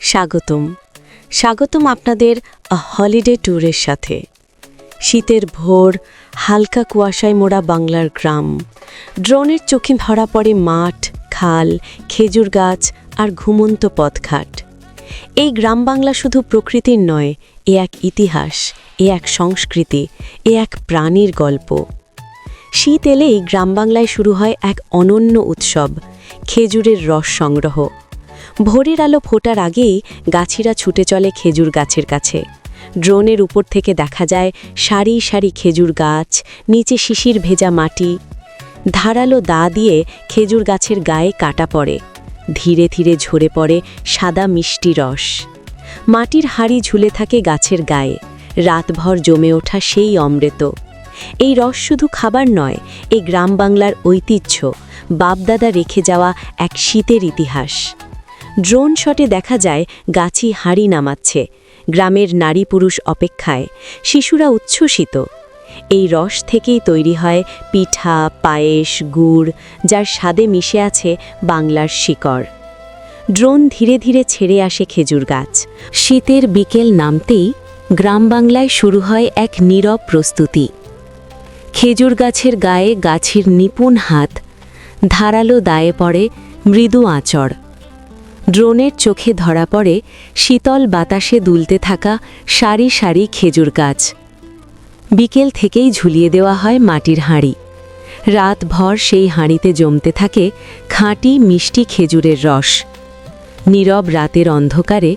স্বাগতম স্বাগতম আপনাদের হলিডে ট্যুরের সাথে। শীতের ভোর, হালকা কুয়াশায় মোড়া বাংলার গ্রাম, ড্রোনের চোখে ধরা পড়ে মাঠ, খাল, খেজুর গাছ আর ঘুমন্ত পথঘাট। এই গ্রাম বাংলা শুধু প্রকৃতির নয়, এ এক ইতিহাস, এ এক সংস্কৃতি, এ এক প্রাণীর গল্প। শীত এলেই গ্রাম বাংলায় শুরু হয় এক অনন্য উৎসব, খেজুরের রস সংগ্রহ। ভোরের আলো ফোটার আগেই গাছিরা ছুটে চলে খেজুর গাছের কাছে। ড্রোনের উপর থেকে দেখা যায় সারি সারি খেজুর গাছ, নিচে শিশির ভেজা মাটি। ধারালো দা দিয়ে খেজুর গাছের গায়ে কাটা পড়ে, ধীরে ধীরে ঝরে পড়ে সাদা মিষ্টি রস। মাটির হাড়ি ঝুলে থাকে গাছের গায়ে, রাতভর জমে ওঠা সেই অমৃত। এই রস শুধু খাবার নয়, এই গ্রাম বাংলার ঐতিহ্য, বাপদাদা রেখে যাওয়া এক শীতের ইতিহাস। ড্রোন শটে দেখা যায় গাছি হাঁড়ি নামাচ্ছে, গ্রামের নারী পুরুষ অপেক্ষায়, শিশুরা উচ্ছ্বসিত। এই রস থেকেই তৈরি হয় পিঠা, পায়েস, গুড়, যার স্বাদে মিশে আছে বাংলার শিকড়। ড্রোন ধীরে ধীরে ছেড়ে আসে খেজুর গাছ। শীতের বিকেল নামতেই গ্রাম বাংলায় শুরু হয় এক নীরব প্রস্তুতি। খেজুর গাছের গায়ে গাছের নিপুণ হাত, ধারালো দায়ে পড়ে মৃদু আঁচড়। ড্রোনের চোখে ধরা পড়ে শীতল বাতাসে দুলতে থাকা সারি সারি খেজুর গাছ। বিকেল থেকেই ঝুলিয়ে দেওয়া হয় মাটির হাঁড়ি। রাতভর সেই হাঁড়িতে জমতে থাকে খাঁটি মিষ্টি খেজুরের রস। নীরব রাতের অন্ধকারে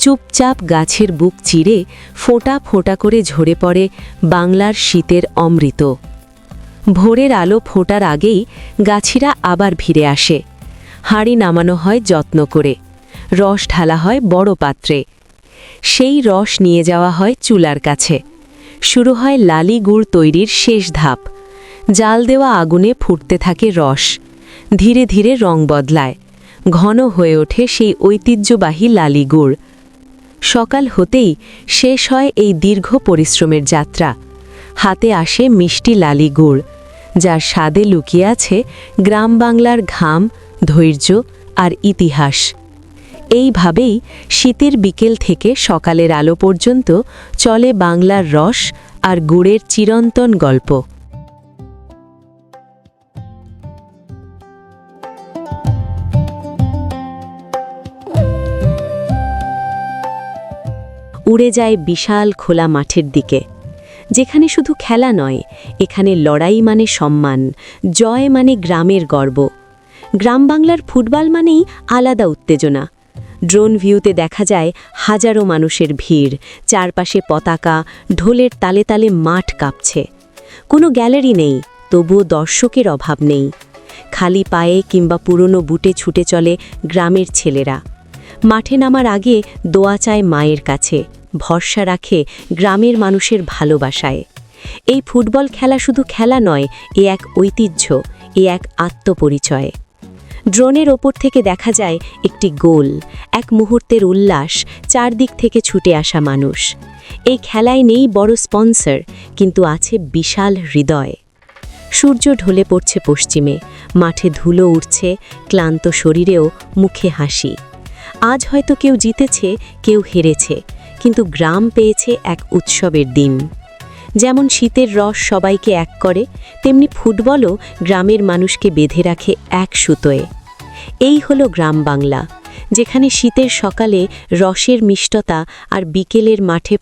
চুপচাপ গাছের বুক চিরে ফোঁটা ফোঁটা করে ঝরে পড়ে বাংলার শীতের অমৃত। ভোরের আলো ফোটার আগেই গাছিরা আবার ভিড়ে আসে। হাঁড়ি নামানো হয় যত্ন করে, রস ঢালা হয় বড় পাত্রে। সেই রস নিয়ে যাওয়া হয় চুলার কাছে। শুরু হয় লালি গুড় তৈরির শেষ ধাপ। জাল দেওয়া আগুনে ফুটতে থাকে রস, ধীরে ধীরে রং বদলায়, ঘন হয়ে ওঠে সেই ঐতিহ্যবাহী লালি গুড়। সকাল হতেই শেষ হয় এই দীর্ঘ পরিশ্রমের যাত্রা। হাতে আসে মিষ্টি লালি গুড়, যার স্বাদে লুকিয়ে আছে গ্রাম বাংলার ঘাম, ধৈর্য আর ইতিহাস। এইভাবেই শীতের বিকেল থেকে সকালের আলো পর্যন্ত চলে বাংলার রস আর গুড়ের চিরন্তন গল্প। উড়ে যায় বিশাল খোলা মাঠের দিকে, যেখানে শুধু খেলা নয়, এখানে লড়াই মানে সম্মান, জয় মানে গ্রামের গর্ব। গ্রাম বাংলার ফুটবল মানেই আলাদা উত্তেজনা। ড্রোন ভিউতে দেখা যায় হাজারো মানুষের ভিড়, চারপাশে পতাকা, ঢোলের তালে তালে মাঠ কাঁপছে। কোনো গ্যালারি নেই, তবুও দর্শকের অভাব নেই। খালি পায়ে কিংবা পুরনো বুটে ছুটে চলে গ্রামের ছেলেরা। মাঠে নামার আগে দোয়া চায় মায়ের কাছে, ভরসা রাখে গ্রামের মানুষের ভালোবাসায়। এই ফুটবল খেলা শুধু খেলা নয়, এ এক ঐতিহ্য, এ এক আত্মপরিচয়। ড্রোনের ওপর থেকে দেখা যায় একটি গোল, এক মুহূর্তের উল্লাস, চারদিক থেকে ছুটে আসা মানুষ। এই খেলায় নেই বড় স্পন্সর, কিন্তু আছে বিশাল হৃদয়। সূর্য ঢলে পড়ছে পশ্চিমে, মাঠে ধুলো উঠছে, ক্লান্ত শরীরেও মুখে হাসি। আজ হয়তো কেউ জিতেছে, কেউ হেরেছে, কিন্তু গ্রাম পেয়েছে এক উৎসবের দিন। যেমন শীতের রস সবাইকে এক করে, তেমনি ফুটবলও গ্রামের মানুষকে বেঁধে রাখে এক সুতোয়। এই হলো গ্রাম বাংলা, যেখানে শীতের সকালে রসের মিষ্টতা আর বিকেলের মাঠে